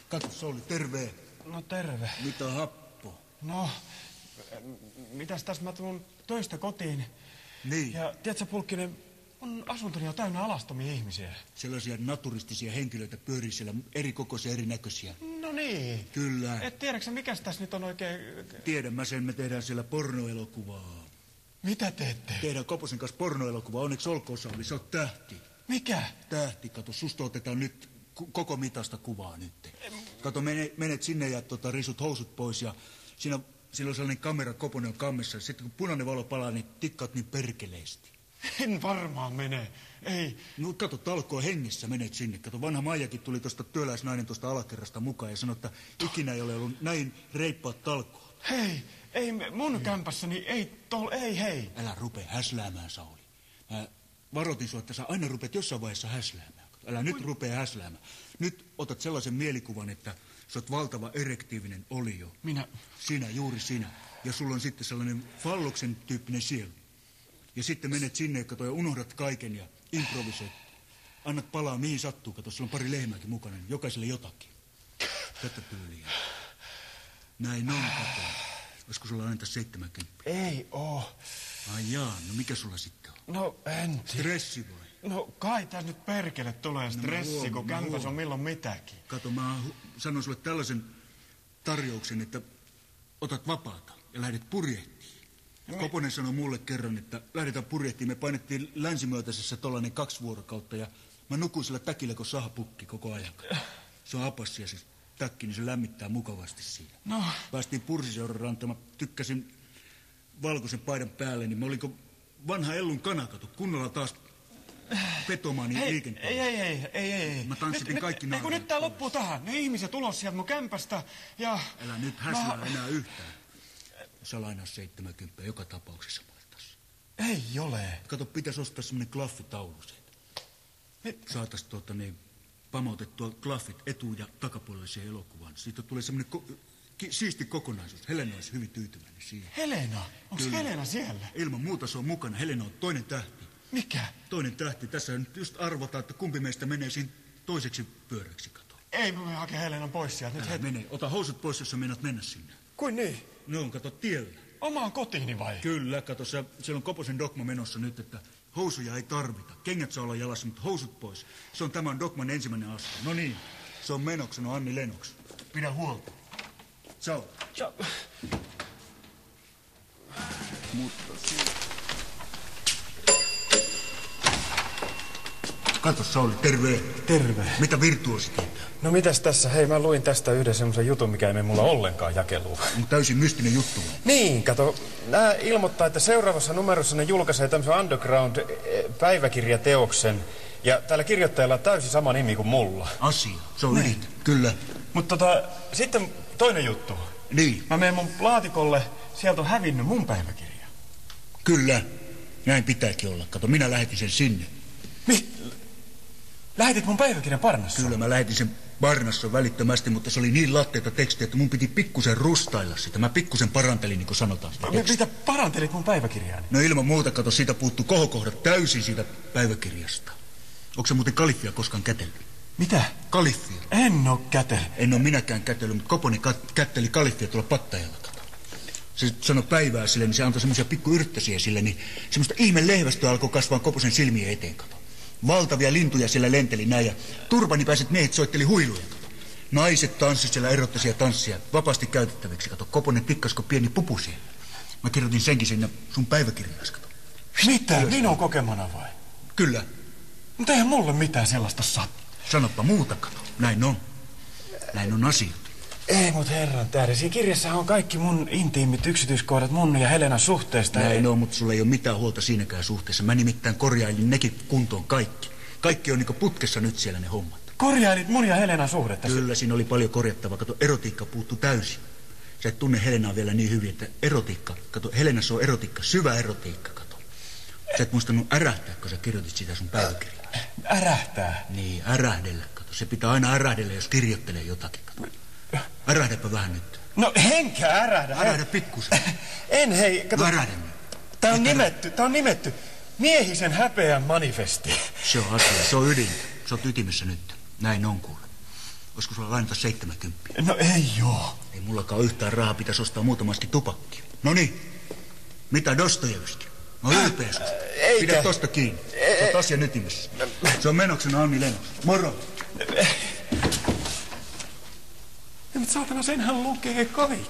Kato, Sauli, terve. No terve. Mitä happo? No, mitäs tässä mä tulen töistä kotiin. Niin. Ja tiedätkö, Pulkkinen, mun asuntoni on täynnä alastomia ihmisiä. Sellaisia naturistisia henkilöitä pyörii siellä, eri kokoisia, erinäköisiä. No niin. Kyllä. Et tiedäksä, mikäs tässä nyt on oikein... Tiedän mä sen, me tehdään siellä pornoelokuvaa. Mitä teette? Tehdään Koposen kanssa pornoelokuvaa, onneksi olkoon, Sauli, sä oot tähti. Mikä? Tähti, kato, susta otetaan nyt koko mitasta kuvaa nyt. Kato, menet sinne ja risut housut pois ja siinä on sellainen kamera, Koponen on kammessa. Sitten kun punainen valo palaa, niin tikkaat niin perkeleesti. En varmaan mene, ei. No kato, talkoon hengessä menet sinne. Kato, vanha Maijakin tuli tuosta työläisnainen tuosta alakerrasta mukaan ja sanoi, että ikinä ei ole ollut näin reippaat talkoot. Hei, ei mun kämpässäni, ei hei. Älä rupea häsläämään, Sauli. Mä varoitin sua, että sä aina rupeat jossain vaiheessa häsläämään. Älä nyt rupea häsläämään. Nyt otat sellaisen mielikuvan, että sä oot valtava erektiivinen olio. Minä? Sinä, juuri sinä. Ja sulla on sitten sellainen falloksen tyyppinen sielu. Ja sitten menet sinne, kato, ja unohdat kaiken ja improvisoit. Annat palaa mihin sattuu, kato, sulla on pari lehmääkin mukana, niin jokaiselle jotakin. Tätä tyyliä. Näin on, kato. Olisiko sulla aina 70? Ei oo. Ai jaa, no mikä sulla sitten on? No en tiedä. Stressi vai? No kai tässä nyt perkele tulee stressi, kun kämpäs on milloin mitäkin. Kato, mä sanon sulle tällaisen tarjouksen, että otat vapaata ja lähdet purjehtiin. Koponen sanoi mulle kerran, että lähdetään purjehtiin. Me painettiin länsimyötäisessä tollainen 2 vuorokautta ja mä nukuin sillä täkillä kuin sahapukki koko ajan. Se on apassia se täkki, niin se lämmittää mukavasti siinä. No. Päästiin Pursiseuran rantaan, mä tykkäsin valkoisen paidan päälle, niin mä olin kuin vanha Ellun kana, kato, kunnolla taas petomaani liikenteen. Ei. Mä tanssitin kaikki naamat. Kun nyt tää loppuu tähän. Ne ihmiset ulos sieltä mun kämpästä ja... Älä nyt häslää enää yhtään. Sä lainaa 70 joka tapauksessa Martas. Ei ole. Kato, pitäisi ostaa semmonen klaffitaulu siitä. Saatais pamautettua klaffit etu- ja takapuolelle siihen elokuvaan. Siitä tulee semmonen siisti kokonaisuus. Helena olisi hyvin tyytyväinen siihen. Helena? Onks Helena siellä? Ilman muuta se on mukana. Helena on toinen tähti. Mikä? Toinen tähti. Tässä nyt just arvotaan, että kumpi meistä menee siinä toiseksi pyöräksi, kato. Ei, mä menen hakemaan Helenan pois sieltä. Nyt mene. Ota housut pois, jos sä meinaat mennä sinne. Kuin niin? Ne on, kato, tiellä. Omaan kotiini vai? Kyllä, kato, siellä on Koposen dogma menossa nyt, että housuja ei tarvita. Kengät saa olla jalassa, mutta housut pois. Se on tämän dogman ensimmäinen askel. No niin, se on menoksi, no Anni Lennox. Pidä huolta. Ciao. Ciao. Kato, Sauli, terve. Terve. Mitä virtuosi tietää? No mitäs tässä? Hei, mä luin tästä yhden semmoisen jutun, mikä ei mene mulla ollenkaan jakeluun. Täysin mystinen juttu. Niin, kato. Nää ilmoittaa, että seuraavassa numerossa ne julkaisee tämmöisen underground-päiväkirjateoksen. Ja täällä kirjoittajalla on täysin sama nimi kuin mulla. Asia, se on ydintä, kyllä. Mutta sitten toinen juttu. Niin. Mä menen mun laatikolle, sieltä on hävinnyt mun päiväkirja. Kyllä, näin pitääkin olla. Kato, minä lähetin sen sinne. Lähetit mun päiväkirjan Parnassa? Kyllä, mä lähetin sen Parnassa välittömästi, mutta se oli niin latteita tekstiä, että mun piti pikkusen rustailla sitä. Mä pikkusen parantelin, niin kuin sanotaan. Mitä parantelit mun päiväkirjaani? No ilman muuta, kato, siitä puuttuu kohokohdat täysin siitä päiväkirjasta. Onko se muuten kaliffia koskaan kätellyt? Mitä? Kaliffia. En oo kätellyt. En oo minäkään kätellyt, mutta Koponen kätteli kaliffia tuolla Pattajalla, kato. Se sanoi päivää sille, niin se antoi semmoisia pikkuyrttäsiä sille, niin semmoista ihme lehvästöä alkoi kasvaa Koposen silmien eteen, kato. Valtavia lintuja siellä lenteli näin ja turbanipääiset miehet soitteli huiluja, kato. Naiset tanssivat siellä erottaisia tanssia vapaasti käytettäviksi, kato. Koponen tikkasko pieni pupu siellä. Mä kirjoitin senkin sinne sun päiväkirjaasi, kato. Mitä? Minun kokemana vai? Kyllä. Mutta eihän mulle mitään sellaista saa. Sanoppa muuta, kato. Näin on. Näin on asiat. Ei, mut herran tähden. Siinä kirjassahan on kaikki mun intiimit yksityiskohdat mun ja Helenan suhteesta. Näin on, mutta sulla ei ole mitään huolta siinäkään suhteessa. Mä nimittäin korjailin nekin kuntoon kaikki. Kaikki on niinku putkessa nyt siellä ne hommat. Korjailit mun ja Helenan suhdetta? Kyllä, siinä oli paljon korjattavaa. Kato, erotiikka puuttu täysin. Sä et tunne Helenaa vielä niin hyvin, että erotiikka. Kato, Helenassa on erotiikka, syvä erotiikka, kato. Sä et muistanut ärähtää, kun sä kirjoitit sitä sun päiväkirjaa. Ärähtää? Niin, ärähdellä, kato. Se pitää aina ärähdellä, jos kirjoittelee jotakin, kato. Ärähdäpä vähän nyt. No enkä ärähdä. Ärähdä pikkusen. En, hei, kato. No ärähdä nyt. Tää on nimetty Miehisen häpeän manifesti. Se on asia, se on ydin. Se on ytimessä nyt. Näin on kuule. Olisiko sulla lainata 70? No ei oo. Ei mullakaan yhtään rahaa, pitäisi ostaa muutamaskin tupakkia. Noniin, mitä Dostojevski? Mä oon ylpeä susta. Pidä tosta kiinni. Se on asian ytimessä. Se on menoksena Anni Lenoks. Moro. Mutta saatana, senhän lukee kaikki.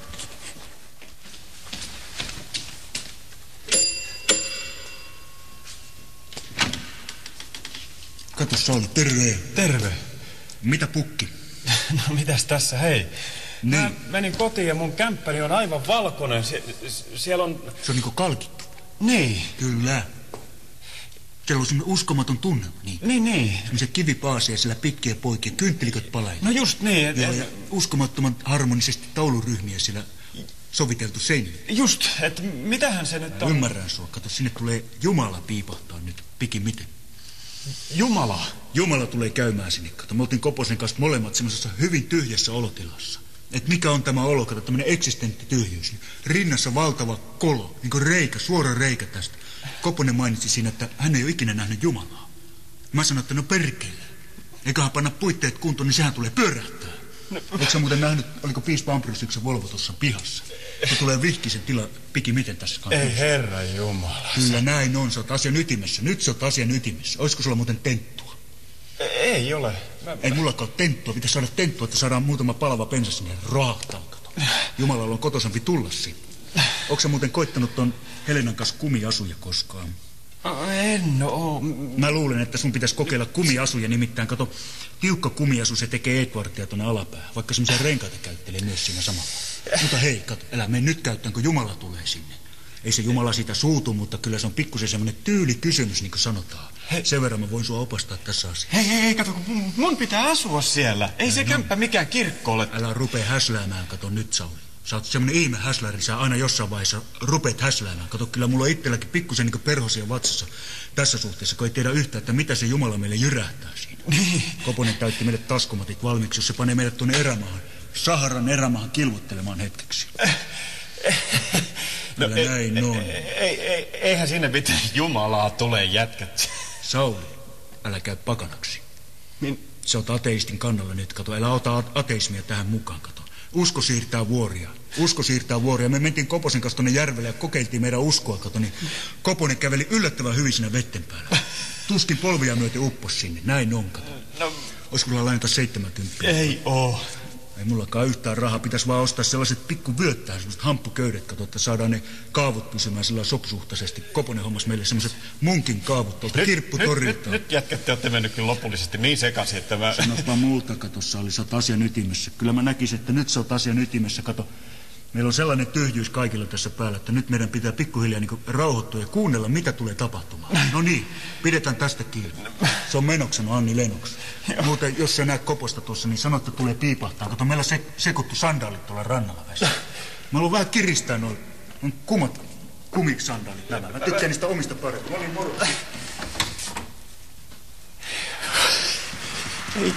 Kato Sauli, terve. Terve. Mitä pukki? No mitäs tässä, hei. Niin. Mä menin kotiin ja mun kämppäni on aivan valkoinen. Siellä on... Se on niinku kalkittu. Niin. Kyllä. Siellä on semmoinen uskomaton tunnelma, niin. Niin. Se kivi paasee siellä pitkiä poikia, kynttilikot palailee. No just niin. Ja uskomattoman harmonisesti tauluryhmiä siellä soviteltu seinille. Just, että mitähän se nyt on? Ymmärrän sua, kato, sinne tulee Jumala piipahtaa nyt, pikimiten. Jumala? Jumala tulee käymään sinne, kato. Me oltiin Koposen kanssa molemmat semmoisessa hyvin tyhjässä olotilassa. Et mikä on tämä olo, kato, tämmönen eksistentti tyhjyys. Rinnassa valtava kolo, niin kuin reikä, suora reikä tästä. Koponen mainitsi siinä, että hän ei ole ikinä nähnyt Jumalaa. Mä sanoin, että no perkele. Eiköhän panna puitteet kuntoon, niin sehän tulee pyörähtää. No. Eikö sä muuten nähnyt, oliko piispa Ambrosiuksen Volvo tuossa pihassa? Se tulee vihkisen tila pikimiten tässä kanssa. Ei herra Jumala. Kyllä näin on, sä oot asian ytimessä. Nyt sä oot asian ytimessä. Olisiko sulla muuten tenttua? Ei ole. Ei mullakaan ole tenttua. Pitäisi saada tenttua, että saadaan muutama palava bensa sinne roahtaa. Jumalalla on kotosampi tulla sinne. Onko sä muuten koittanut ton Helenan kanssa kumiasuja koskaan? En oo. Mä luulen, että sun pitäisi kokeilla kumiasuja, nimittäin kato, tiukka kumiasu se tekee ekvarttia tonne alapäähän, vaikka semmoisia renkaita käyttelee myös siinä samalla. Mutta hei, kato, älä mene nyt käyttämään, kun Jumala tulee sinne. Ei se Jumala siitä suutu, mutta kyllä se on pikkusen semmoinen tyylikysymys, niin kuin sanotaan. Sen verran mä voin sua opastaa tässä asiassa. Hei, kato, kun mun pitää asua siellä. Ei se kämppä mikään kirkko ole. Älä rupee häsläämään, kato nyt, Sauli. Sä oot semmonen ihme häsläri, sä aina jossain vaiheessa rupeat häsläämään. Kato, kyllä mulla on itselläkin pikkusen niin perhosia vatsassa tässä suhteessa, kun ei tiedä yhtään, että mitä se Jumala meille jyrähtää siinä. Niin. Koponen täytti meille taskumatit valmiiksi, jos se panee meidät tuonne erämaahan, Saharan erämaahan kilvoittelemaan hetkeksi. No, kyllä näin on. Eihän sinne mitään Jumalaa tule, jätkät. Sauli, älä käy pakanaksi. Sä oot ateistin kannalla nyt, kato. Älä ota ateismia tähän mukaan, kato. Usko siirtää vuoria. Usko siirtää vuoria. Me mentiin Koposen kanssa tonne järvelle ja kokeiltiin meidän uskoa, kato. Niin Koponen käveli yllättävän hyvin siinä vetten päällä. Tuskin polvia myöten uppos sinne. Näin on, kato. No. Olisiko sulla lainata 70? Ei oo. Ei mullakaan yhtään rahaa. Pitäisi vaan ostaa sellaiset pikkuvyöttää, sellaiset hamppuköydet, kato, että saadaan ne kaavut pysymään sillä sopusuhtaisesti. Koponen hommas meille sellaiset munkin kaavut tuolta kirpputorilta. Nyt jätkät, te olette mennyt kyllä lopullisesti niin sekaisin, että mä... Sanopa muuta, kato, Sauli, sä oot asian ytimessä. Kyllä mä näkisin, että nyt sä oot asian ytimessä, kato. Meillä on sellainen tyhjyys kaikilla tässä päällä, että nyt meidän pitää pikkuhiljaa niin rauhoittua ja kuunnella, mitä tulee tapahtumaan. No niin, pidetään tästä kiinni. Se on menoksena Anni Lenoks. Muuten, jos sä näet Koposta tuossa, niin sano, että tulee piipahtaa. Kato, meillä on sekuttu sandaalit tuolla rannalla vässä. Mä haluan vähän kiristää noin kumat kumiksandaalit nämä. Mä tykkään niistä omista paremmin. No niin, moro. Ei.